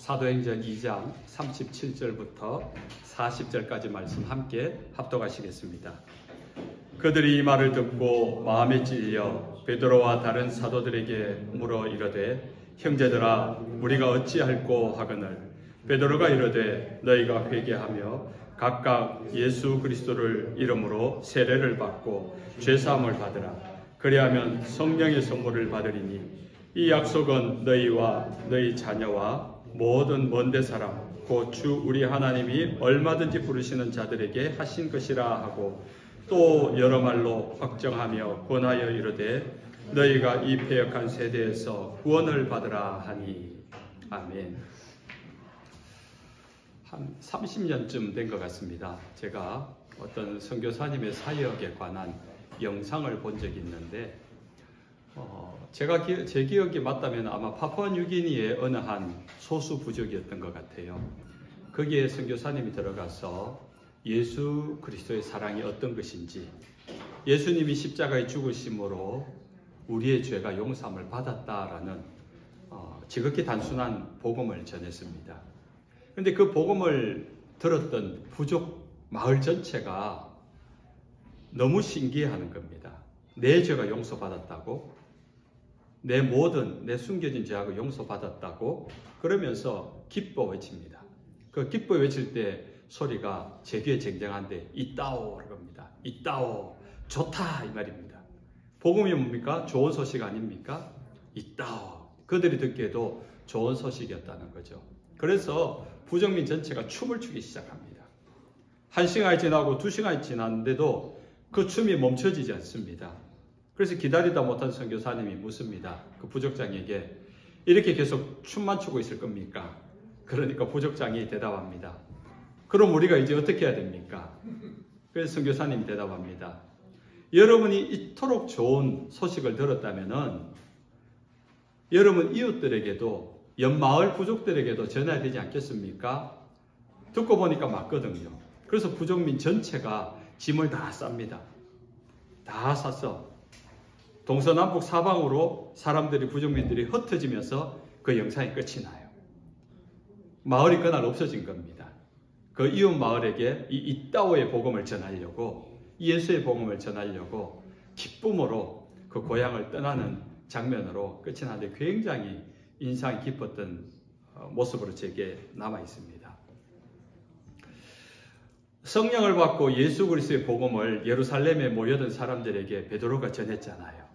사도행전 2장 37절부터 40절까지 말씀 함께 합독하시겠습니다. 그들이 이 말을 듣고 마음에 찔려 베드로와 다른 사도들에게 물어 이르되 형제들아 우리가 어찌할꼬 하거늘 베드로가 이르되 너희가 회개하며 각각 예수 그리스도를 이름으로 세례를 받고 죄사함을 받으라. 그리하면 성령의 선물을 받으리니 이 약속은 너희와 너희 자녀와 모든 먼데 사람 곧 주 우리 하나님이 얼마든지 부르시는 자들에게 하신 것이라 하고 또 여러 말로 확정하며 권하여 이르되 너희가 이 패역한 세대에서 구원을 받으라 하니. 아멘. 한 30년쯤 된 것 같습니다. 제가 어떤 선교사님의 사역에 관한 영상을 본 적이 있는데 제 기억이 맞다면 아마 파푸아뉴기니의 어느 한 소수 부족이었던 것 같아요. 거기에 선교사님이 들어가서 예수 그리스도의 사랑이 어떤 것인지, 예수님이 십자가에 죽으심으로 우리의 죄가 용서함을 받았다라는 지극히 단순한 복음을 전했습니다. 그런데 그 복음을 들었던 부족 마을 전체가 너무 신기해하는 겁니다. 내 죄가 용서받았다고? 내 숨겨진 죄악을 용서받았다고? 그러면서 기뻐 외칩니다. 그 기뻐 외칠 때 소리가 제 귀에 쟁쟁한데 이따오 겁니다. 이따오 좋다 이 말입니다. 복음이 뭡니까? 좋은 소식 아닙니까? 이따오. 그들이 듣기에도 좋은 소식이었다는 거죠. 그래서 부정민 전체가 춤을 추기 시작합니다. 1시간이 지나고 2시간이 지났는데도 그 춤이 멈춰지지 않습니다. 그래서 기다리다 못한 선교사님이 묻습니다. 그 부족장에게 이렇게 계속 춤만 추고 있을 겁니까? 그러니까 부족장이 대답합니다. 그럼 우리가 이제 어떻게 해야 됩니까? 그래서 선교사님이 대답합니다. 여러분이 이토록 좋은 소식을 들었다면은 여러분 이웃들에게도 옆마을 부족들에게도 전해야 되지 않겠습니까? 듣고 보니까 맞거든요. 그래서 부족민 전체가 짐을 다 쌉니다. 다 쌌어. 동서남북 사방으로 사람들이 부족민들이 흩어지면서 그 영상이 끝이 나요. 마을이 그날 없어진 겁니다. 그 이웃 마을에게 이 이따오의 복음을 전하려고, 예수의 복음을 전하려고 기쁨으로 그 고향을 떠나는 장면으로 끝이 나는데 굉장히 인상이 깊었던 모습으로 제게 남아 있습니다. 성령을 받고 예수 그리스도의 복음을 예루살렘에 모여든 사람들에게 베드로가 전했잖아요.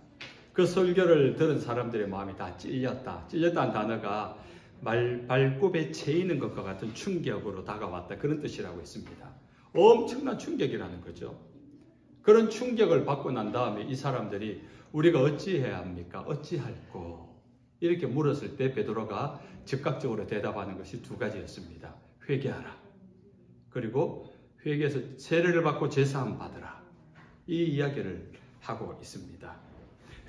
그 설교를 들은 사람들의 마음이 다 찔렸다. 찔렸다는 단어가 발굽에 채이는 것과 같은 충격으로 다가왔다. 그런 뜻이라고 했습니다. 엄청난 충격이라는 거죠. 그런 충격을 받고 난 다음에 이 사람들이 우리가 어찌해야 합니까? 어찌할꼬? 이렇게 물었을 때 베드로가 즉각적으로 대답하는 것이 두 가지였습니다. 회개하라. 그리고 회개해서 세례를 받고 죄사함 받으라. 이 이야기를 하고 있습니다.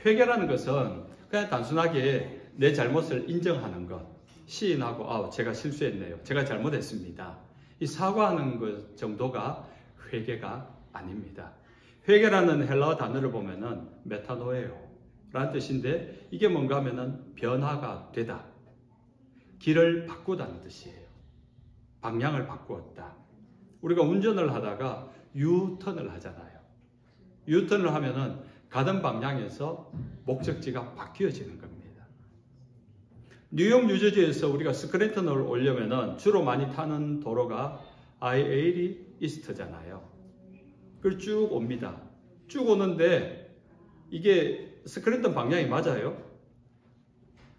회개라는 것은 그냥 단순하게 내 잘못을 인정하는 것, 시인하고 제가 실수했네요. 제가 잘못했습니다. 이 사과하는 것 정도가 회개가 아닙니다. 회개라는 헬라어 단어를 보면은 메타노에오라는 뜻인데 이게 뭔가 하면은 변화가 되다. 길을 바꾸다는 뜻이에요. 방향을 바꾸었다. 우리가 운전을 하다가 유턴을 하잖아요. 유턴을 하면은 가던 방향에서 목적지가 바뀌어지는 겁니다. 뉴욕, 뉴저지에서 우리가 스크랜턴을 오려면은 주로 많이 타는 도로가 I-80 이스트잖아요. 그걸 쭉 옵니다. 쭉 오는데 이게 스크랜턴 방향이 맞아요.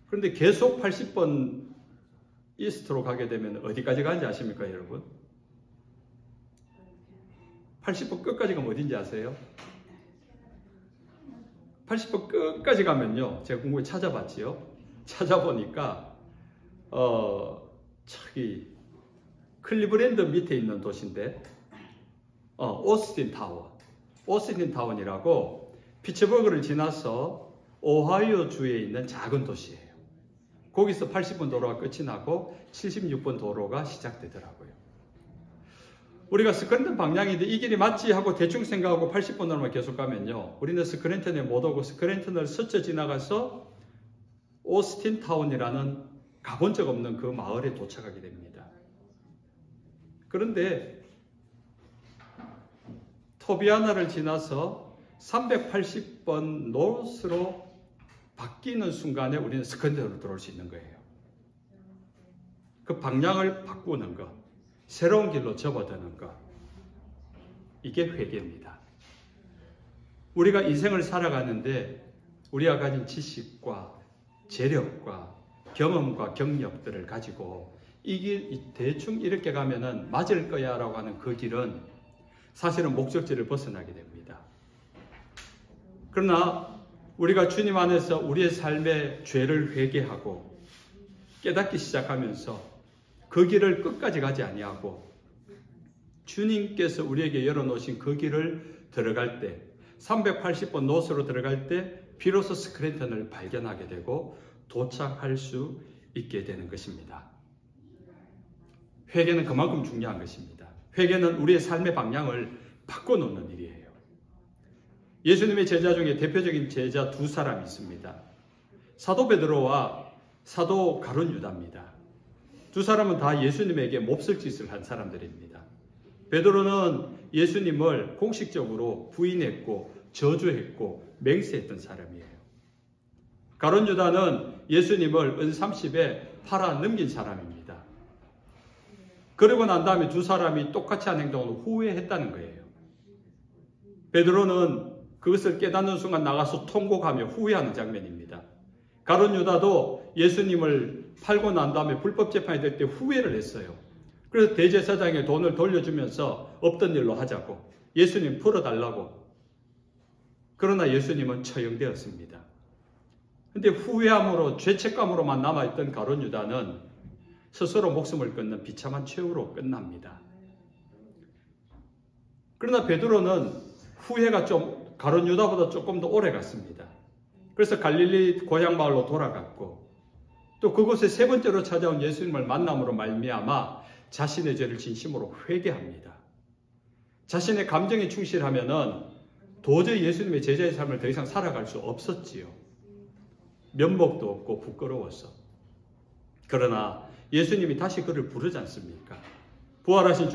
그런데 계속 80번 이스트로 가게 되면 어디까지 가는지 아십니까, 여러분? 80번 끝까지 가면 어딘지 아세요? 80번 끝까지 가면요. 제가 궁금해 찾아봤지요. 찾아보니까 저기 클리브랜드 밑에 있는 도시인데 오스틴 타운이라고 피츠버그를 지나서 오하이오 주에 있는 작은 도시예요. 거기서 80번 도로가 끝이 나고 76번 도로가 시작되더라고요. 우리가 스크랜턴 방향인데 이 길이 맞지 하고 대충 생각하고 80번으로만 계속 가면요. 우리는 스크랜턴에 못 오고 스크랜턴을 스쳐 지나가서 오스틴 타운이라는 가본 적 없는 그 마을에 도착하게 됩니다. 그런데 토비아나를 지나서 380번 노스로 바뀌는 순간에 우리는 스칸데로 들어올 수 있는 거예요. 그 방향을 바꾸는 것, 새로운 길로 접어드는 것, 이게 회개입니다. 우리가 인생을 살아가는데 우리가 가진 지식과 재력과 경험과 경력들을 가지고 이 길 대충 이렇게 가면은 맞을 거야 라고 하는 그 길은 사실은 목적지를 벗어나게 됩니다. 그러나 우리가 주님 안에서 우리의 삶의 죄를 회개하고 깨닫기 시작하면서 그 길을 끝까지 가지 아니하고 주님께서 우리에게 열어놓으신 그 길을 들어갈 때 380번 노스로 들어갈 때 비로소 스크랜턴을 발견하게 되고 도착할 수 있게 되는 것입니다. 회개는 그만큼 중요한 것입니다. 회개는 우리의 삶의 방향을 바꿔놓는 일이에요. 예수님의 제자 중에 대표적인 제자 두 사람이 있습니다. 사도 베드로와 사도 가룟 유다입니다. 두 사람은 다 예수님에게 몹쓸 짓을 한 사람들입니다. 베드로는 예수님을 공식적으로 부인했고 저주했고 맹세했던 사람이에요. 가룟 유다는 예수님을 은 30에 팔아 넘긴 사람입니다. 그러고 난 다음에 두 사람이 똑같이 한 행동을 후회했다는 거예요. 베드로는 그것을 깨닫는 순간 나가서 통곡하며 후회하는 장면입니다. 가룟 유다도 예수님을 팔고 난 다음에 불법 재판이 될 때 후회를 했어요. 그래서 대제사장에 돈을 돌려주면서 없던 일로 하자고, 예수님 풀어달라고. 그러나 예수님은 처형되었습니다. 근데 후회함으로 죄책감으로만 남아있던 가룟 유다는 스스로 목숨을 끊는 비참한 최후로 끝납니다. 그러나 베드로는 후회가 좀 가룟 유다보다 조금 더 오래 갔습니다. 그래서 갈릴리 고향 마을로 돌아갔고 또 그곳에 세 번째로 찾아온 예수님을 만남으로 말미암아 자신의 죄를 진심으로 회개합니다. 자신의 감정에 충실하면은 도저히 예수님의 제자의 삶을 더 이상 살아갈 수 없었지요. 면목도 없고 부끄러워서. 그러나 예수님이 다시 그를 부르지 않습니까? 부활하신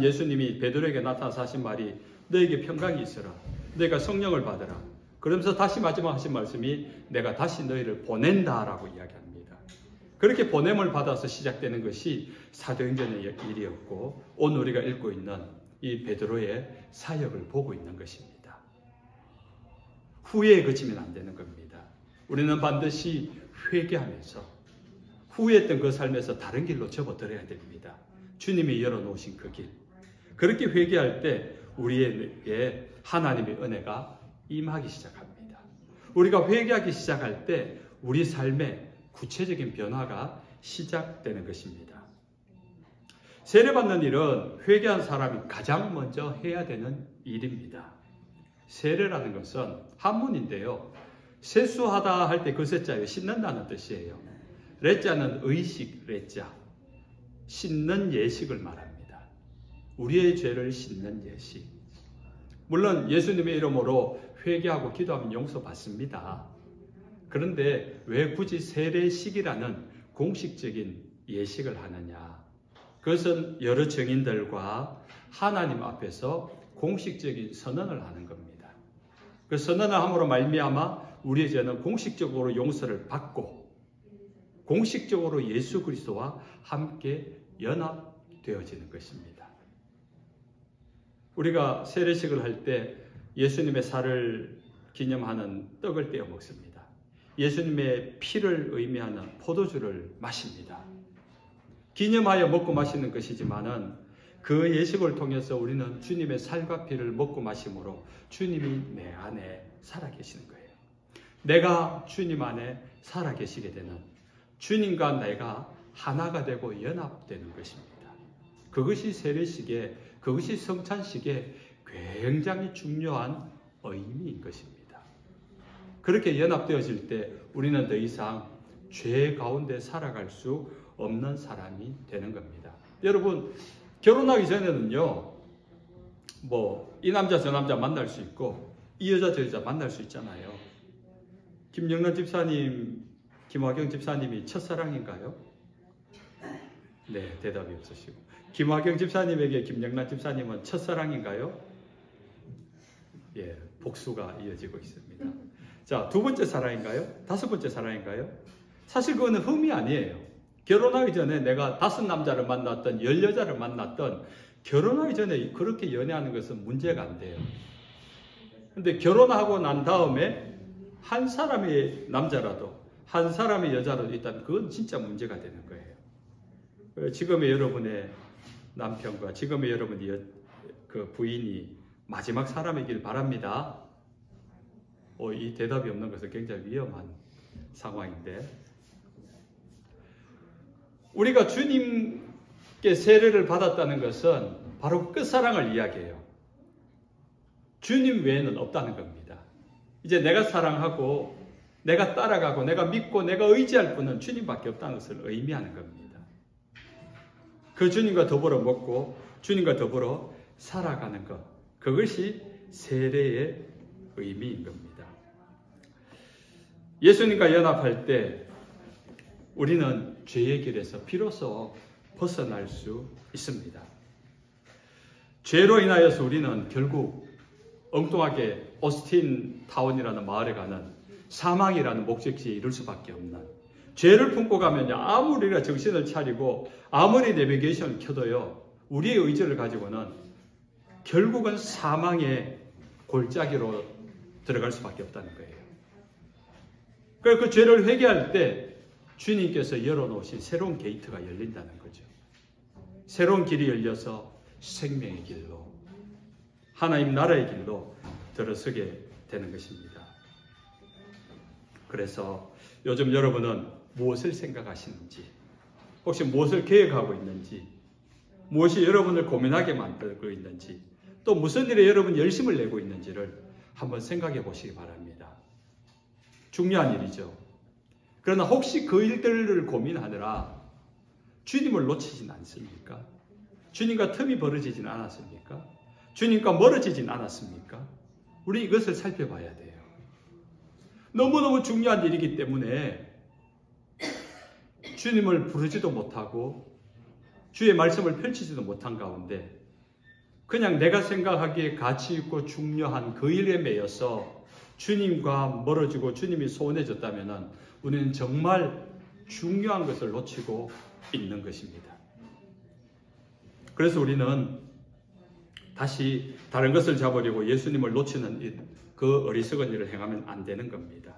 예수님이 베드로에게 나타나서 하신 말이 너에게 평강이 있으라. 너희가 성령을 받으라. 그러면서 다시 마지막 하신 말씀이 내가 다시 너희를 보낸다라고 이야기합니다. 그렇게 보냄을 받아서 시작되는 것이 사도행전의 일이었고 오늘 우리가 읽고 있는 이 베드로의 사역을 보고 있는 것입니다. 후회에 그치면 안 되는 겁니다. 우리는 반드시 회개하면서 후회했던 그 삶에서 다른 길로 접어들어야 됩니다. 주님이 열어놓으신 그 길. 그렇게 회개할 때 우리에게 하나님의 은혜가 임하기 시작합니다. 우리가 회개하기 시작할 때 우리 삶에 구체적인 변화가 시작되는 것입니다. 세례받는 일은 회개한 사람이 가장 먼저 해야 되는 일입니다. 세례라는 것은 한문인데요. 세수하다 할 때 그 세자예요. 씻는다는 뜻이에요. 레자는 의식 레자. 씻는 예식을 말합니다. 우리의 죄를 씻는 예식. 물론 예수님의 이름으로 회개하고 기도하면 용서받습니다. 그런데 왜 굳이 세례식이라는 공식적인 예식을 하느냐? 그것은 여러 증인들과 하나님 앞에서 공식적인 선언을 하는 겁니다. 그 선언을 함으로 말미암아 우리의 죄는 공식적으로 용서를 받고 공식적으로 예수 그리스도와 함께 연합되어지는 것입니다. 우리가 세례식을 할 때 예수님의 살을 기념하는 떡을 떼어 먹습니다. 예수님의 피를 의미하는 포도주를 마십니다. 기념하여 먹고 마시는 것이지만은 그 예식을 통해서 우리는 주님의 살과 피를 먹고 마심으로 주님이 내 안에 살아계시는 거예요. 내가 주님 안에 살아계시게 되는 주님과 내가 하나가 되고 연합되는 것입니다. 그것이 세례식의, 그것이 성찬식의 굉장히 중요한 의미인 것입니다. 그렇게 연합되어질 때 우리는 더 이상 죄 가운데 살아갈 수 없는 사람이 되는 겁니다. 여러분, 결혼하기 전에는요, 이 남자 저 남자 만날 수 있고 이 여자 저 여자 만날 수 있잖아요. 김영란 집사님 김화경 집사님이 첫사랑인가요? 네, 대답이 없으시고. 김화경 집사님에게 김영란 집사님은 첫사랑인가요? 예, 복수가 이어지고 있습니다. 자, 두 번째 사랑인가요? 다섯 번째 사랑인가요? 사실 그거는 흠이 아니에요. 결혼하기 전에 내가 5 남자를 만났던 10 여자를 만났던 결혼하기 전에 그렇게 연애하는 것은 문제가 안 돼요. 근데 결혼하고 난 다음에 한 사람의 남자라도 한 사람의 여자라도 있다면 그건 진짜 문제가 되는 거예요. 지금의 여러분의 남편과 지금의 여러분의 그 부인이 마지막 사람이길 바랍니다. 이 대답이 없는 것은 굉장히 위험한 상황인데, 우리가 주님께 세례를 받았다는 것은 바로 끝사랑을 이야기해요. 주님 외에는 없다는 겁니다. 이제 내가 사랑하고 내가 따라가고 내가 믿고 내가 의지할 분은 주님밖에 없다는 것을 의미하는 겁니다. 그 주님과 더불어 먹고 주님과 더불어 살아가는 것, 그것이 세례의 의미인 겁니다. 예수님과 연합할 때 우리는 죄의 길에서 비로소 벗어날 수 있습니다. 죄로 인하여서 우리는 결국 엉뚱하게 오스틴 타운이라는 마을에 가는 사망이라는 목적지에 이룰 수밖에 없는, 죄를 품고 가면 아무리 우리가 정신을 차리고 아무리 내비게이션을 켜도요, 우리의 의지를 가지고는 결국은 사망의 골짜기로 들어갈 수밖에 없다는 거예요. 그래서 그 죄를 회개할 때 주님께서 열어놓으신 새로운 게이트가 열린다는 거죠. 새로운 길이 열려서 생명의 길로, 하나님 나라의 길로 들어서게 되는 것입니다. 그래서 요즘 여러분은 무엇을 생각하시는지, 혹시 무엇을 계획하고 있는지, 무엇이 여러분을 고민하게 만들고 있는지, 또 무슨 일에 여러분이 열심을 내고 있는지를 한번 생각해 보시기 바랍니다. 중요한 일이죠. 그러나 혹시 그 일들을 고민하느라 주님을 놓치진 않습니까? 주님과 틈이 벌어지진 않았습니까? 주님과 멀어지진 않았습니까? 우리 이것을 살펴봐야 돼요. 너무너무 중요한 일이기 때문에 주님을 부르지도 못하고 주의 말씀을 펼치지도 못한 가운데 그냥 내가 생각하기에 가치 있고 중요한 그 일에 매여서 주님과 멀어지고 주님이 소원해졌다면 우리는 정말 중요한 것을 놓치고 있는 것입니다. 그래서 우리는 다시 다른 것을 잡으려고 예수님을 놓치는 그 어리석은 일을 행하면 안 되는 겁니다.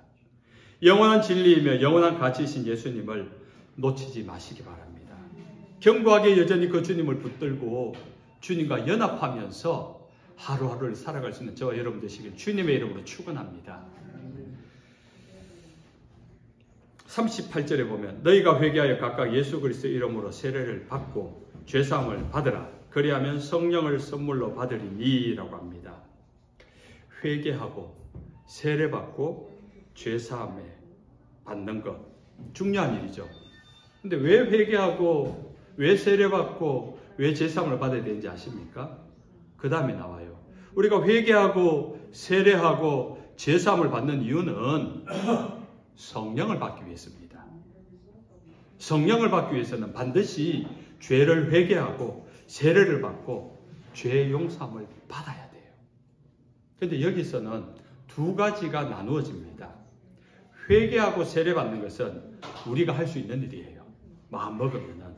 영원한 진리이며 영원한 가치이신 예수님을 놓치지 마시기 바랍니다. 견고하게 여전히 그 주님을 붙들고 주님과 연합하면서 하루하루를 살아갈 수 있는 저와 여러분 되시길 주님의 이름으로 축원합니다. 38절에 보면 너희가 회개하여 각각 예수 그리스도의 이름으로 세례를 받고 죄사함을 받으라. 그리하면 성령을 선물로 받으리니 라고 합니다. 회개하고 세례받고 죄사함을 받는 것, 중요한 일이죠. 근데 왜 회개하고 왜 세례받고 왜 제사함을 받아야 되는지 아십니까? 그 다음에 나와요. 우리가 회개하고 세례하고 제사함을 받는 이유는 성령을 받기 위해서입니다. 성령을 받기 위해서는 반드시 죄를 회개하고 세례를 받고 죄 용서함을 받아야 돼요. 그런데 여기서는 두 가지가 나누어집니다. 회개하고 세례받는 것은 우리가 할 수 있는 일이에요. 마음 먹으면은,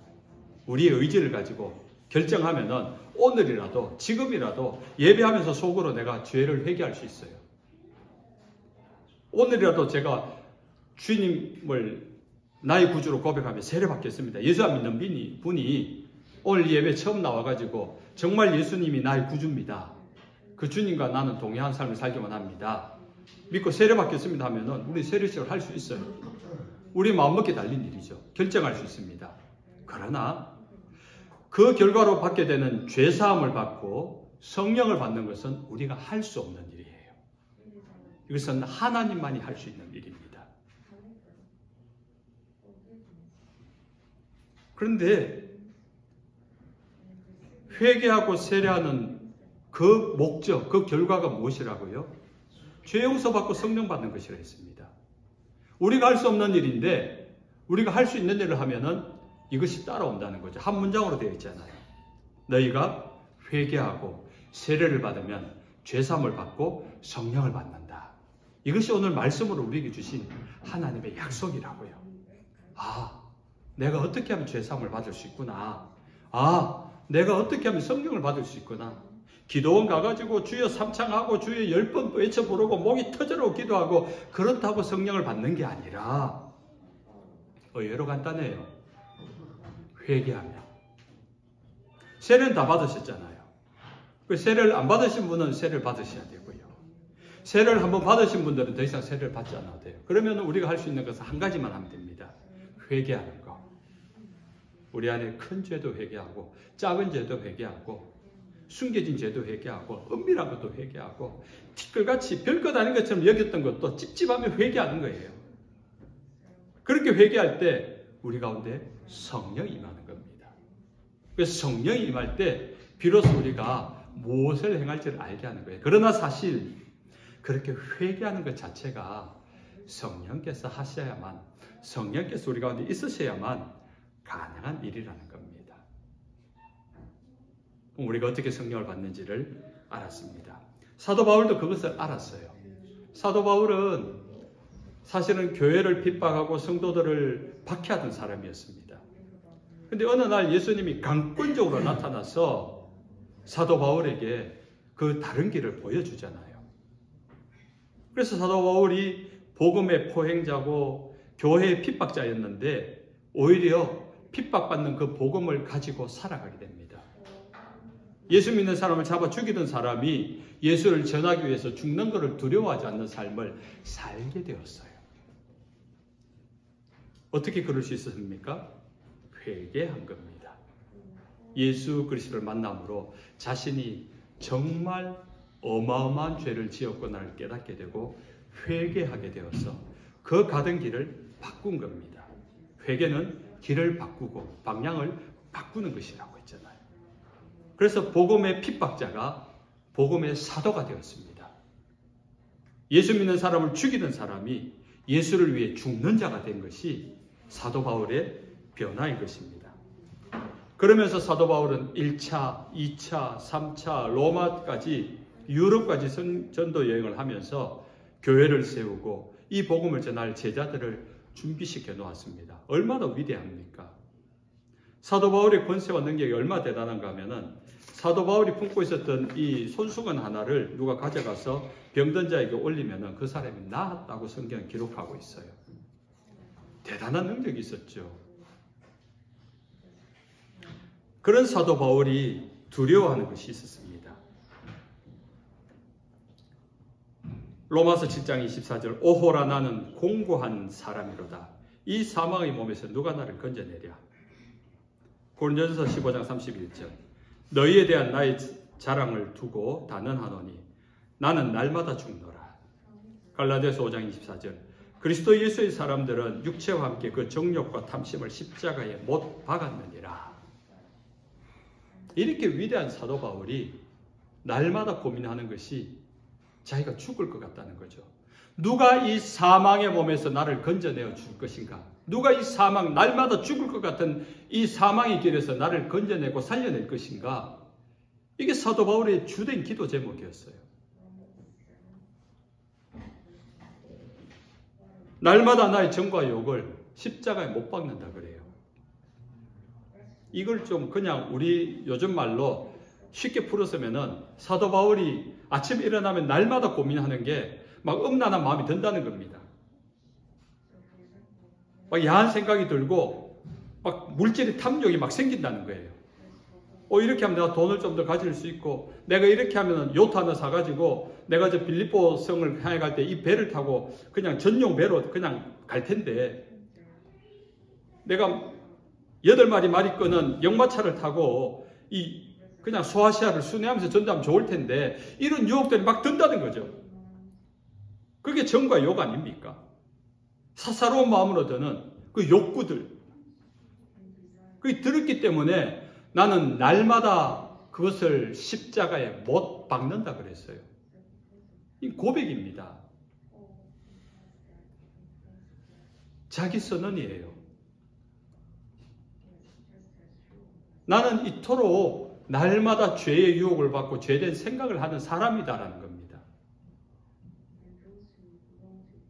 우리의 의지를 가지고 결정하면은 오늘이라도 지금이라도 예배하면서 속으로 내가 죄를 회개할 수 있어요. 오늘이라도 제가 주님을 나의 구주로 고백하며 세례받겠습니다. 예수 안 믿는 분이 오늘 예배 처음 나와가지고 정말 예수님이 나의 구주입니다. 그 주님과 나는 동행한 삶을 살기만 합니다. 믿고 세례받겠습니다 하면은 우리 세례식을 할 수 있어요. 우리 마음먹기에 달린 일이죠. 결정할 수 있습니다. 그러나 그 결과로 받게 되는 죄사함을 받고 성령을 받는 것은 우리가 할 수 없는 일이에요. 이것은 하나님만이 할 수 있는 일입니다. 그런데 회개하고 세례하는 그 목적, 그 결과가 무엇이라고요? 죄 용서받고 성령 받는 것이라 했습니다. 우리가 할 수 없는 일인데 우리가 할 수 있는 일을 하면은 이것이 따라온다는 거죠. 한 문장으로 되어 있잖아요. 너희가 회개하고 세례를 받으면 죄사함을 받고 성령을 받는다. 이것이 오늘 말씀으로 우리에게 주신 하나님의 약속이라고요. 아, 내가 어떻게 하면 죄사함을 받을 수 있구나. 아, 내가 어떻게 하면 성령을 받을 수 있구나. 기도원 가가지고 주여 삼창하고 주여 10번 외쳐 부르고 목이 터져라고 기도하고 그렇다고 성령을 받는 게 아니라 의외로 간단해요. 회개하며. 세례는 다 받으셨잖아요. 그 세례를 안 받으신 분은 세례를 받으셔야 되고요. 세례를 한번 받으신 분들은 더 이상 세례를 받지 않아도 돼요. 그러면 우리가 할 수 있는 것은 한 가지만 하면 됩니다. 회개하는 거. 우리 안에 큰 죄도 회개하고 작은 죄도 회개하고 숨겨진 죄도 회개하고 은밀한 것도 회개하고 티끌같이 별것 아닌 것처럼 여겼던 것도 찝찝하면 회개하는 거예요. 그렇게 회개할 때 우리 가운데 성령이 임하는 겁니다. 그래서 성령이 임할 때 비로소 우리가 무엇을 행할지를 알게 하는 거예요. 그러나 사실 그렇게 회개하는 것 자체가 성령께서 하셔야만, 성령께서 우리 가운데 있으셔야만 가능한 일이라는 겁니다. 우리가 어떻게 성령을 받는지를 알았습니다. 사도 바울도 그것을 알았어요. 사도 바울은 사실은 교회를 핍박하고 성도들을 박해하던 사람이었습니다. 그런데 어느 날 예수님이 강권적으로 나타나서 사도 바울에게 그 다른 길을 보여주잖아요. 그래서 사도 바울이 복음의 포행자고 교회의 핍박자였는데 오히려 핍박받는 그 복음을 가지고 살아가게 됩니다. 예수 믿는 사람을 잡아 죽이던 사람이 예수를 전하기 위해서 죽는 것을 두려워하지 않는 삶을 살게 되었어요. 어떻게 그럴 수 있었습니까? 회개한 겁니다. 예수 그리스도를 만남으로 자신이 정말 어마어마한 죄를 지었구나를 깨닫게 되고 회개하게 되어서 그 가던 길을 바꾼 겁니다. 회개는 길을 바꾸고 방향을 바꾸는 것이라고 했잖아요. 그래서 복음의 핍박자가 복음의 사도가 되었습니다. 예수 믿는 사람을 죽이던 사람이 예수를 위해 죽는 자가 된 것이 사도 바울의 변화인 것입니다. 그러면서 사도 바울은 1차, 2차, 3차, 로마까지 유럽까지 전도 여행을 하면서 교회를 세우고 이 복음을 전할 제자들을 준비시켜 놓았습니다. 얼마나 위대합니까? 사도 바울의 권세와 능력이 얼마나 대단한가 하면은 사도 바울이 품고 있었던 이 손수건 하나를 누가 가져가서 병든 자에게 올리면은 그 사람이 나았다고 성경은 기록하고 있어요. 대단한 능력이 있었죠. 그런 사도 바울이 두려워하는 것이 있었습니다. 로마서 7장 24절 오호라 나는 공고한 사람이로다. 이 사망의 몸에서 누가 나를 건져내랴. 고린도전서 15장 31절 너희에 대한 나의 자랑을 두고 단언하노니 나는 날마다 죽노라. 갈라디아서 5장 24절 그리스도 예수의 사람들은 육체와 함께 그 정욕과 탐심을 십자가에 못 박았느니라. 이렇게 위대한 사도 바울이 날마다 고민하는 것이 자기가 죽을 것 같다는 거죠. 누가 이 사망의 몸에서 나를 건져내어 줄 것인가? 누가 이 사망, 날마다 죽을 것 같은 이 사망의 길에서 나를 건져내고 살려낼 것인가? 이게 사도 바울의 주된 기도 제목이었어요. 날마다 나의 정과 욕을 십자가에 못 박는다 그래요. 이걸 좀 그냥 우리 요즘 말로 쉽게 풀었으면은 사도 바울이 아침에 일어나면 날마다 고민하는 게 막 음란한 마음이 든다는 겁니다. 막 야한 생각이 들고 막 물질의 탐욕이 막 생긴다는 거예요. 이렇게 하면 내가 돈을 좀 더 가질 수 있고 내가 이렇게 하면 요트 하나 사가지고 내가 저 빌립보 성을 향해 갈 때 이 배를 타고 그냥 전용 배로 그냥 갈 텐데 내가 8마리 말이 끄는 역마차를 타고 그냥 소아시아를 순회하면서 전도하면 좋을 텐데 이런 유혹들이 막 든다는 거죠. 그게 정과 욕 아닙니까? 사사로운 마음으로 드는 그 욕구들. 그게 들었기 때문에 나는 날마다 그것을 십자가에 못 박는다 그랬어요. 이 고백입니다. 자기 선언이에요. 나는 이토록 날마다 죄의 유혹을 받고 죄된 생각을 하는 사람이다라는 겁니다.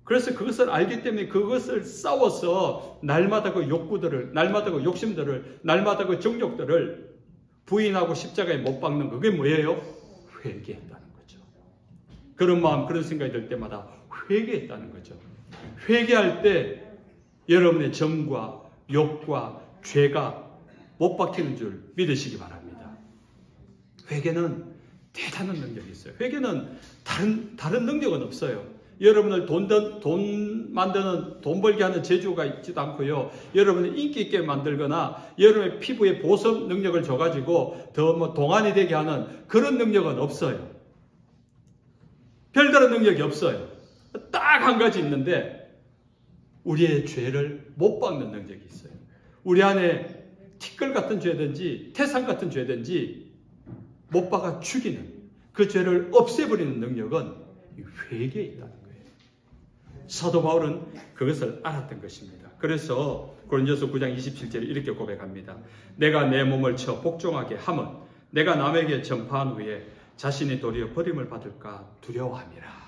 그래서 그것을 알기 때문에 그것을 싸워서 날마다 그 욕구들을, 날마다 그 욕심들을, 날마다 그 정욕들을 부인하고 십자가에 못 박는 그게 뭐예요? 회개했다는 거죠. 그런 마음, 그런 생각이 들 때마다 회개했다는 거죠. 회개할 때 여러분의 정과 욕과 죄가 못 박히는 줄 믿으시기 바랍니다. 회개는 대단한 능력이 있어요. 회개는 다른 능력은 없어요. 여러분을 돈 만드는, 돈 벌게 하는 재주가 있지도 않고요. 여러분을 인기 있게 만들거나 여러분의 피부에 보습 능력을 줘가지고 더 동안이 되게 하는 그런 능력은 없어요. 별다른 능력이 없어요. 딱 한 가지 있는데 우리의 죄를 못 박는 능력이 있어요. 우리 안에 티끌 같은 죄든지 태산 같은 죄든지 못 박아 죽이는 그 죄를 없애버리는 능력은 회개에 있다는 거예요. 사도 바울은 그것을 알았던 것입니다. 그래서 고린도서 9장 27절에 이렇게 고백합니다. 내가 내 몸을 쳐 복종하게 함은 내가 남에게 전파한 후에 자신이 도리어 버림을 받을까 두려워함이라.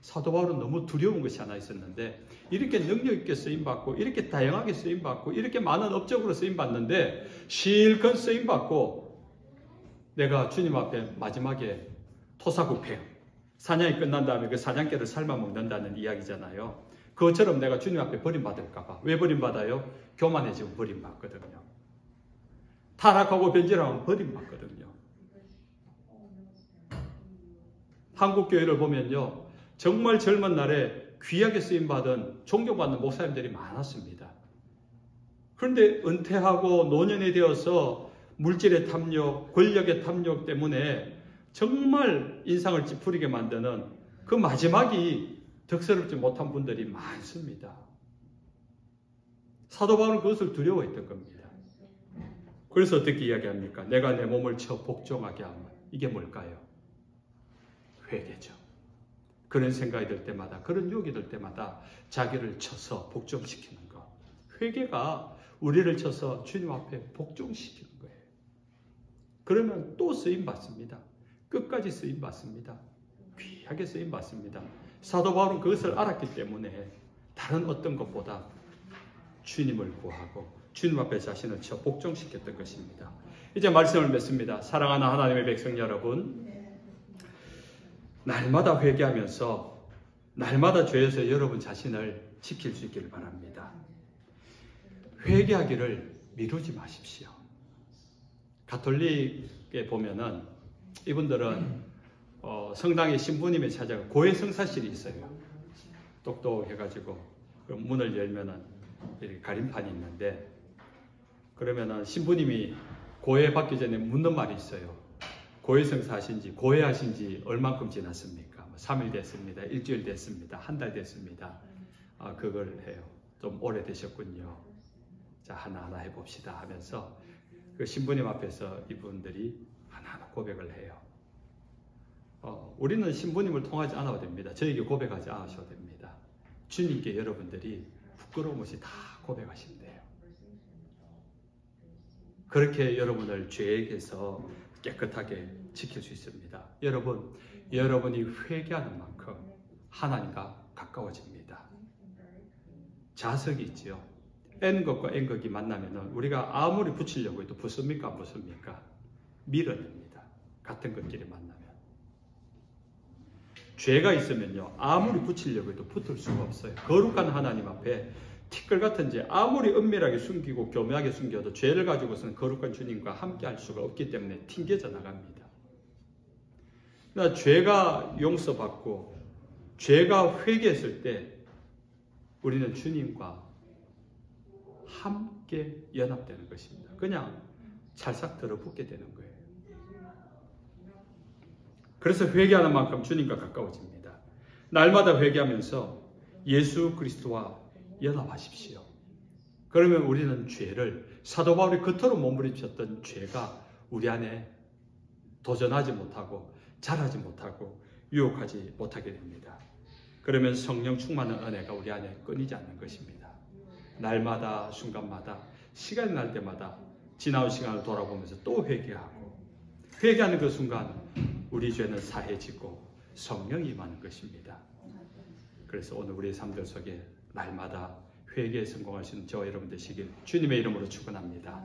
사도 바울은 너무 두려운 것이 하나 있었는데 이렇게 능력 있게 쓰임받고 이렇게 다양하게 쓰임받고 이렇게 많은 업적으로 쓰임받는데 실컷 쓰임받고 내가 주님 앞에 마지막에 토사구팽 사냥이 끝난 다음에 그 사냥개를 삶아 먹는다는 이야기잖아요. 그것처럼 내가 주님 앞에 버림받을까 봐. 왜 버림받아요? 교만해지면 버림받거든요. 타락하고 변질하면 버림받거든요. 한국교회를 보면요. 정말 젊은 날에 귀하게 쓰임받은 존경받는 목사님들이 많았습니다. 그런데 은퇴하고 노년이 되어서 물질의 탐욕, 권력의 탐욕 때문에 정말 인상을 찌푸리게 만드는 그 마지막이 덕스럽지 못한 분들이 많습니다. 사도 바울은 그것을 두려워했던 겁니다. 그래서 어떻게 이야기합니까? 내가 내 몸을 쳐 복종하게 하면 이게 뭘까요? 회개죠. 그런 생각이 들 때마다, 그런 유혹이 들 때마다 자기를 쳐서 복종시키는 것. 회개가 우리를 쳐서 주님 앞에 복종시키는 거예요. 그러면 또 쓰임받습니다. 끝까지 쓰임받습니다. 귀하게 쓰임받습니다. 사도 바울은 그것을 알았기 때문에 다른 어떤 것보다 주님을 구하고 주님 앞에 자신을 쳐 복종시켰던 것입니다. 이제 말씀을 맺습니다. 사랑하는 하나님의 백성 여러분, 날마다 회개하면서 날마다 죄에서 여러분 자신을 지킬 수 있기를 바랍니다. 회개하기를 미루지 마십시오. 가톨릭에 보면은 이분들은 성당의 신부님이 찾아가 고해 성사실이 있어요. 똑똑해가지고 그 문을 열면은 이렇게 가림판이 있는데 그러면은 신부님이 고해 받기 전에 묻는 말이 있어요. 고해성사 하신지 고해하신지 얼만큼 지났습니까? 3일 됐습니다. 일주일 됐습니다. 한 달 됐습니다. 그걸 해요. 좀 오래되셨군요. 자, 하나하나 해봅시다 하면서 그 신부님 앞에서 이분들이 하나하나 고백을 해요. 우리는 신부님을 통하지 않아도 됩니다. 저에게 고백하지 않으셔도 됩니다. 주님께 여러분들이 부끄러움 없이 다 고백하신대요. 그렇게 여러분을 죄에게서 깨끗하게 지킬 수 있습니다. 여러분이 회개하는 만큼 하나님과 가까워집니다. 자석이 있지요. N것과 N것이 만나면 우리가 아무리 붙이려고 해도 붙습니까? 안 붙습니까? 밀어냅니다. 같은 것끼리 만나면. 죄가 있으면요. 아무리 붙이려고 해도 붙을 수가 없어요. 거룩한 하나님 앞에 티끌 같은 죄 아무리 은밀하게 숨기고 교묘하게 숨겨도 죄를 가지고서는 거룩한 주님과 함께 할 수가 없기 때문에 튕겨져 나갑니다. 그러나 죄가 용서받고 죄가 회개했을 때 우리는 주님과 함께 연합되는 것입니다. 그냥 찰싹 들어붙게 되는 거예요. 그래서 회개하는 만큼 주님과 가까워집니다. 날마다 회개하면서 예수 그리스도와 연합하십시오. 그러면 우리는 죄를 사도 바울이 그토록 몸부림쳤던 죄가 우리 안에 도전하지 못하고 자라지 못하고 유혹하지 못하게 됩니다. 그러면 성령 충만한 은혜가 우리 안에 끊이지 않는 것입니다. 날마다 순간마다 시간이 날 때마다 지나온 시간을 돌아보면서 또 회개하고 회개하는 그 순간 우리 죄는 사해지고 성령이 임하는 것입니다. 그래서 오늘 우리의 삶들 속에 날마다 회개에 성공할 수 있는 저와 여러분 되시길 주님의 이름으로 축원합니다.